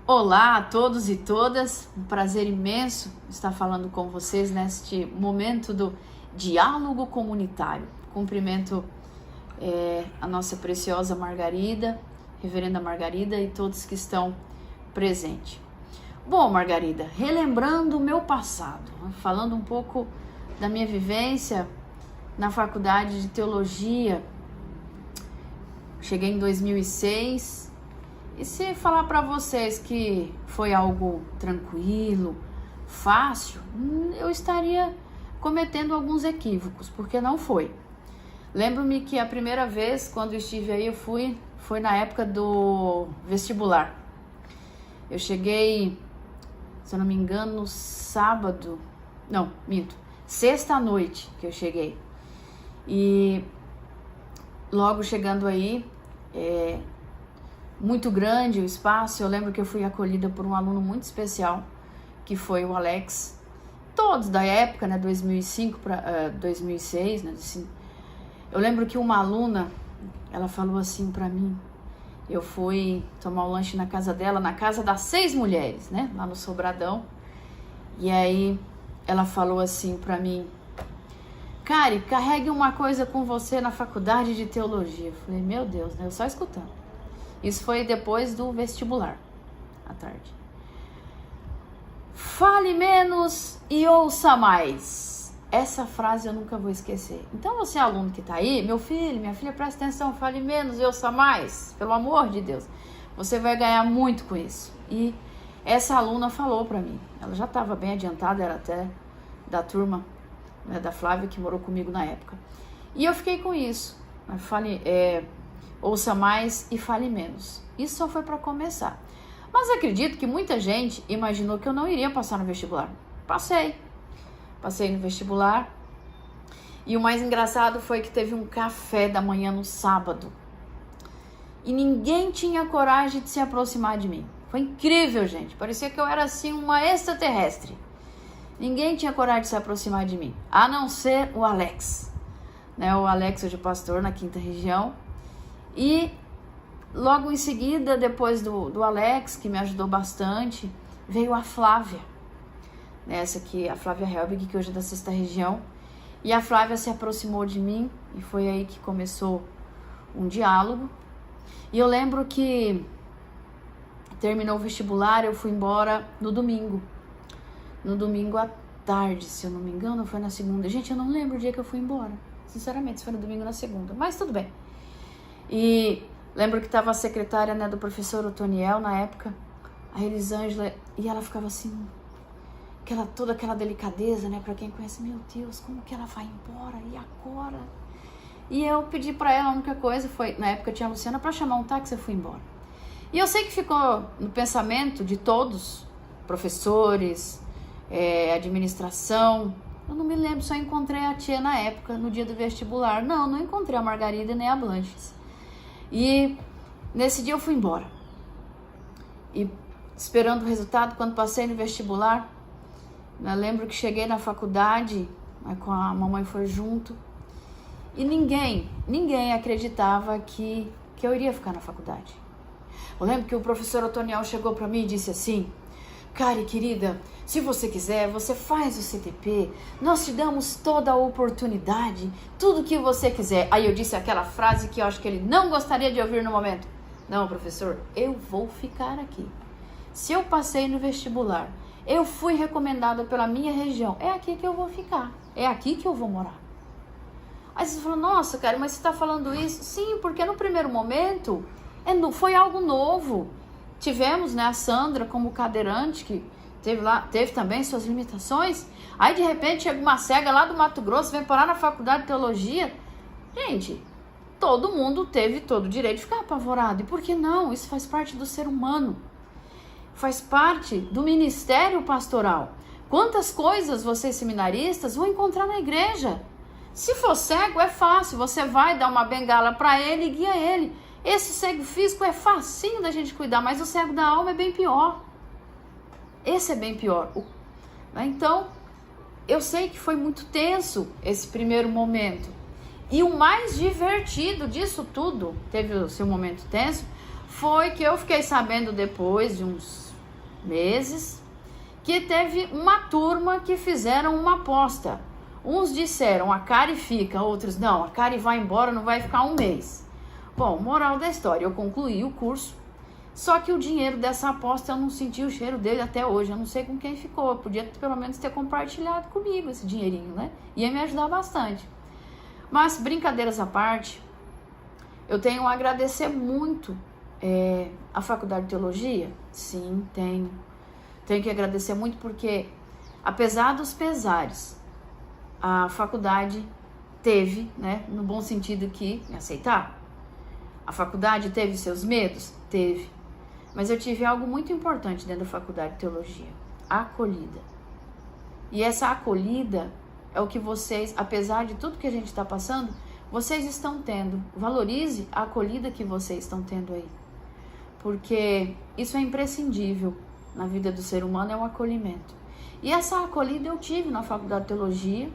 Olá a todos e todas, um prazer imenso estar falando com vocês neste momento do diálogo comunitário. Cumprimento a nossa preciosa Margarida, reverenda Margarida e todos que estão presentes. Bom, Margarida, relembrando o meu passado, falando um pouco da minha vivência na faculdade de teologia. Cheguei em 2006 e se falar para vocês que foi algo tranquilo, fácil, eu estaria cometendo alguns equívocos, porque não foi. Lembro-me que a primeira vez quando estive aí foi na época do vestibular. Eu cheguei, se eu não me engano, no sábado, não, minto, sexta à noite que eu cheguei. E logo chegando aí, muito grande o espaço. Eu lembro que eu fui acolhida por um aluno muito especial, que foi o Alex. Todos da época, né, 2005 para 2006, né, assim. Eu lembro que uma aluna, ela falou assim para mim, eu fui tomar um lanche na casa dela, na casa das 6 mulheres, né, lá no Sobradão. E aí ela falou assim para mim: Kari, carregue uma coisa com você na faculdade de teologia. Eu falei, meu Deus, né, eu só escutando. Isso foi depois do vestibular, à tarde. Fale menos e ouça mais. Essa frase eu nunca vou esquecer. Então você, aluno que está aí, meu filho, minha filha, presta atenção, fale menos e ouça mais. Pelo amor de Deus. Você vai ganhar muito com isso. E essa aluna falou para mim. Ela já estava bem adiantada, era até da turma, né, da Flávia, que morou comigo na época. E eu fiquei com isso. Ouça mais e fale menos. Isso só foi para começar. Mas acredito que muita gente imaginou que eu não iria passar no vestibular. Passei no vestibular. E o mais engraçado foi que teve um café da manhã no sábado. E ninguém tinha coragem de se aproximar de mim. Foi incrível, gente. Parecia que eu era assim uma extraterrestre. Ninguém tinha coragem de se aproximar de mim, a não ser o Alex. Né? O Alex hoje é pastor na 5ª região. E logo em seguida, depois do Alex, que me ajudou bastante, veio a Flávia. Essa aqui, a Flávia Helbig, que hoje é da 6ª região. E a Flávia se aproximou de mim e foi aí que começou um diálogo. E eu lembro que terminou o vestibular, eu fui embora no domingo. No domingo à tarde, se eu não me engano, foi na segunda. Gente, eu não lembro o dia que eu fui embora. Sinceramente, se foi no domingo ou na segunda. Mas tudo bem. E lembro que estava a secretária, né, do professor Otoniel na época, a Elisângela, e ela ficava assim, toda aquela delicadeza, né, para quem conhece, meu Deus, como que ela vai embora, e agora? E eu pedi para ela, a única coisa foi, na época tinha a Luciana, para chamar um táxi, eu fui embora. E eu sei que ficou no pensamento de todos, professores, administração. Eu não me lembro se eu encontrei a tia na época, no dia do vestibular. Não encontrei a Margarida nem a Blanches. E nesse dia eu fui embora. E esperando o resultado, quando passei no vestibular, eu lembro que cheguei na faculdade, com a mamãe foi junto, e ninguém acreditava que eu iria ficar na faculdade. Eu lembro que o professor Otoniel chegou para mim e disse assim: Kari, querida, se você quiser, você faz o CTP, nós te damos toda a oportunidade, tudo que você quiser. Aí eu disse aquela frase que eu acho que ele não gostaria de ouvir no momento. Não, professor, eu vou ficar aqui. Se eu passei no vestibular, eu fui recomendada pela minha região, é aqui que eu vou ficar, é aqui que eu vou morar. Aí você falou, nossa, cara, mas você está falando isso? Sim, porque no primeiro momento foi algo novo. Tivemos, né, a Sandra como cadeirante, que teve também suas limitações. Aí, de repente, chega uma cega lá do Mato Grosso, vem parar na faculdade de teologia. Gente, todo mundo teve todo o direito de ficar apavorado. E por que não? Isso faz parte do ser humano. Faz parte do ministério pastoral. Quantas coisas vocês seminaristas vão encontrar na igreja? Se for cego, é fácil. Você vai dar uma bengala para ele e guia ele. Esse cego físico é facinho da gente cuidar, mas o cego da alma é bem pior. Esse é bem pior. Então, eu sei que foi muito tenso esse primeiro momento. E o mais divertido disso tudo, teve o seu momento tenso, foi que eu fiquei sabendo depois de uns meses, que teve uma turma que fizeram uma aposta. Uns disseram, a Kari fica, outros, não, a Kari vai embora, não vai ficar um mês. Bom, moral da história, eu concluí o curso, só que o dinheiro dessa aposta eu não senti o cheiro dele até hoje, eu não sei com quem ficou, eu podia pelo menos ter compartilhado comigo esse dinheirinho, né? Ia me ajudar bastante. Mas, brincadeiras à parte, eu tenho a agradecer muito a Faculdade de Teologia. Sim, tenho. Tenho que agradecer muito porque, apesar dos pesares, a faculdade teve, né, no bom sentido que me aceitar. A faculdade teve seus medos? Teve. Mas eu tive algo muito importante dentro da Faculdade de Teologia: a acolhida. E essa acolhida é o que vocês, apesar de tudo que a gente está passando, vocês estão tendo. Valorize a acolhida que vocês estão tendo aí. Porque isso é imprescindível na vida do ser humano, é um acolhimento. E essa acolhida eu tive na Faculdade de Teologia,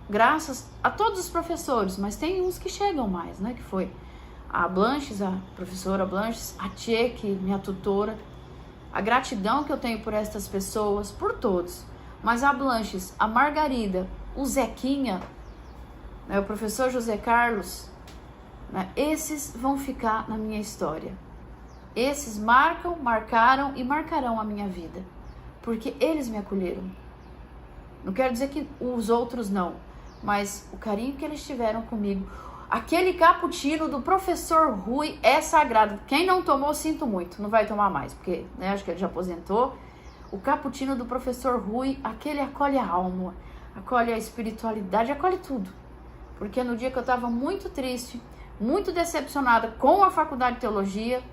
graças a todos os professores, mas tem uns que chegam mais, né? Que foi a Blanches, a professora Blanches, a Tchê, que minha tutora, a gratidão que eu tenho por estas pessoas, por todos. Mas a Blanches, a Margarida, o Zequinha, né, o professor José Carlos, né, esses vão ficar na minha história. Esses marcaram e marcarão a minha vida, porque eles me acolheram. Não quero dizer que os outros não, mas o carinho que eles tiveram comigo. Aquele cappuccino do professor Rui é sagrado. Quem não tomou, sinto muito, não vai tomar mais, porque, né, acho que ele já aposentou. O cappuccino do professor Rui, aquele acolhe a alma, acolhe a espiritualidade, acolhe tudo. Porque no dia que eu estava muito triste, muito decepcionada com a Faculdade de Teologia,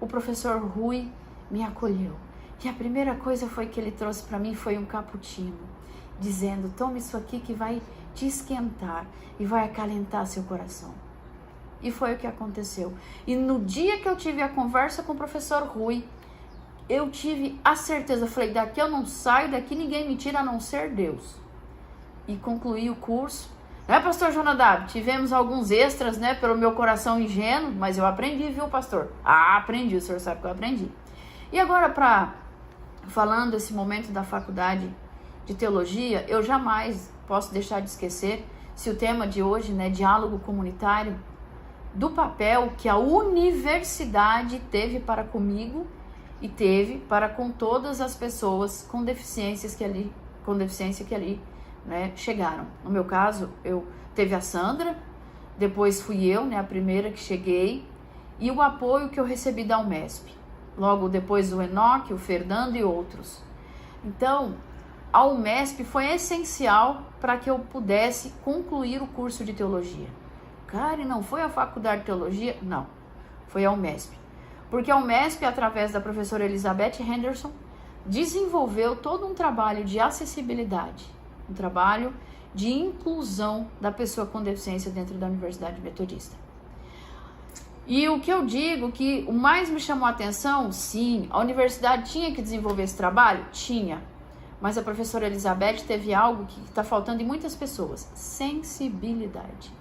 o professor Rui me acolheu. E a primeira coisa foi que ele trouxe para mim foi um cappuccino, dizendo, tome isso aqui que vai te esquentar e vai acalentar seu coração. E foi o que aconteceu. E no dia que eu tive a conversa com o professor Rui, eu tive a certeza, eu falei, daqui eu não saio, daqui ninguém me tira a não ser Deus. E concluí o curso. Né, pastor Jonadab? Tivemos alguns extras, né, pelo meu coração ingênuo, mas eu aprendi, viu, pastor? Ah, aprendi, o senhor sabe que eu aprendi. E agora, falando esse momento da Faculdade de Teologia, eu jamais posso deixar de esquecer, se o tema de hoje, né, diálogo comunitário, do papel que a universidade teve para comigo e teve para com todas as pessoas com deficiência que ali, né, chegaram. No meu caso, teve a Sandra, depois fui eu, né, a primeira que cheguei, e o apoio que eu recebi da Umesp. Logo depois o Enoque, o Fernando e outros. Então, a Umesp foi essencial para que eu pudesse concluir o curso de teologia. Cara, não foi a Faculdade de Teologia? Não, foi a Umesp. Porque a Umesp, através da professora Elizabeth Henderson, desenvolveu todo um trabalho de acessibilidade, um trabalho de inclusão da pessoa com deficiência dentro da Universidade Metodista. E o que eu digo que o mais me chamou a atenção, sim, a universidade tinha que desenvolver esse trabalho? Tinha. Mas a professora Elizabeth teve algo que está faltando em muitas pessoas: sensibilidade,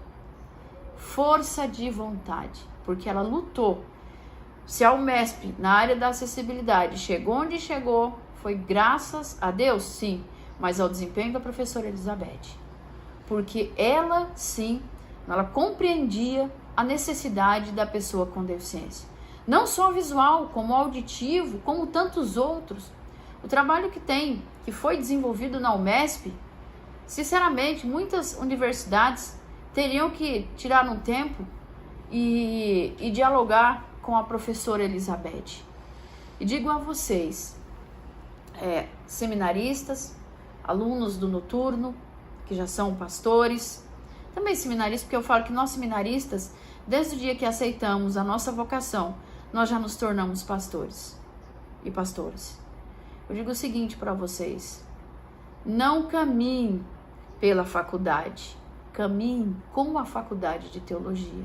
força de vontade, porque ela lutou. Se a Umesp, na área da acessibilidade, chegou onde chegou, foi graças a Deus, sim, mas ao desempenho da professora Elizabeth. Porque ela, sim, ela compreendia a necessidade da pessoa com deficiência. Não só visual, como auditivo, como tantos outros. O trabalho que foi desenvolvido na Umesp, sinceramente, muitas universidades teriam que tirar um tempo e dialogar com a professora Elizabeth. E digo a vocês, seminaristas, alunos do noturno, que já são pastores, também seminaristas, porque eu falo que nós seminaristas, desde o dia que aceitamos a nossa vocação, nós já nos tornamos pastores e pastoras. Eu digo o seguinte para vocês: não caminhem pela faculdade, caminhem com a Faculdade de Teologia,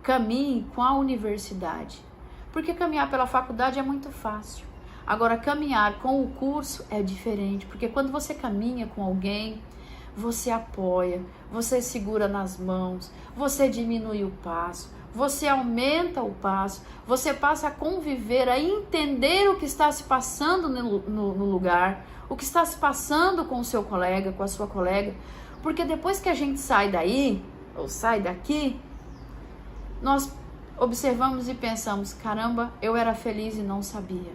caminhem com a universidade, porque caminhar pela faculdade é muito fácil. Agora, caminhar com o curso é diferente, porque quando você caminha com alguém, você apoia, você segura nas mãos, você diminui o passo, você aumenta o passo, você passa a conviver, a entender o que está se passando no lugar, o que está se passando com o seu colega, com a sua colega, porque depois que a gente sai daí, ou sai daqui, nós observamos e pensamos, caramba, eu era feliz e não sabia.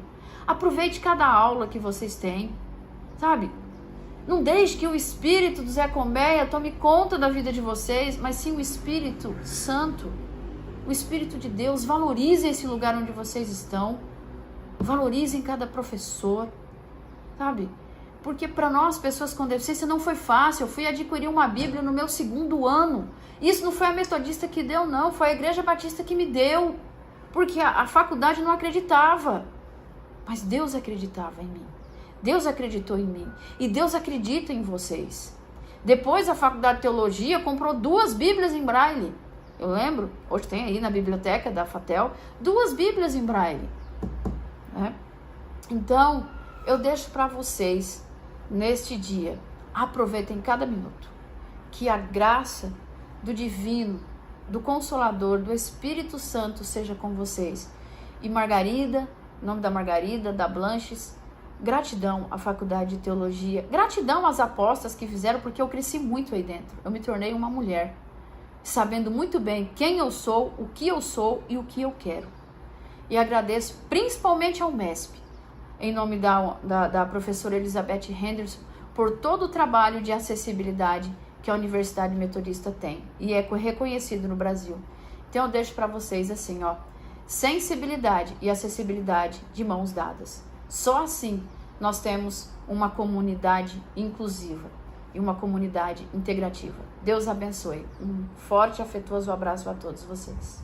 Aproveite cada aula que vocês têm, sabe? Não deixe que o Espírito do Zé Colmeia tome conta da vida de vocês, mas sim o Espírito Santo, o Espírito de Deus. Valorize esse lugar onde vocês estão, valorizem cada professor, sabe? Porque para nós, pessoas com deficiência, não foi fácil. Eu fui adquirir uma Bíblia no meu 2º ano. Isso não foi a metodista que deu, não. Foi a Igreja Batista que me deu. Porque a faculdade não acreditava. Mas Deus acreditava em mim. Deus acreditou em mim. E Deus acredita em vocês. Depois, a Faculdade de Teologia comprou 2 Bíblias em Braille. Eu lembro, hoje tem aí na biblioteca da FATEL, 2 Bíblias em Braille. Né? Então, eu deixo para vocês, neste dia, aproveitem cada minuto, que a graça do Divino, do Consolador, do Espírito Santo seja com vocês. E Margarida, em nome da Margarida, da Blanches, gratidão à Faculdade de Teologia, gratidão às apostas que fizeram, porque eu cresci muito aí dentro. Eu me tornei uma mulher, sabendo muito bem quem eu sou, o que eu sou e o que eu quero. E agradeço principalmente ao MESP, em nome da professora Elizabeth Henderson, por todo o trabalho de acessibilidade que a Universidade Metodista tem e é reconhecido no Brasil. Então eu deixo para vocês assim, ó, sensibilidade e acessibilidade de mãos dadas. Só assim nós temos uma comunidade inclusiva e uma comunidade integrativa. Deus abençoe. Um forte e afetuoso abraço a todos vocês.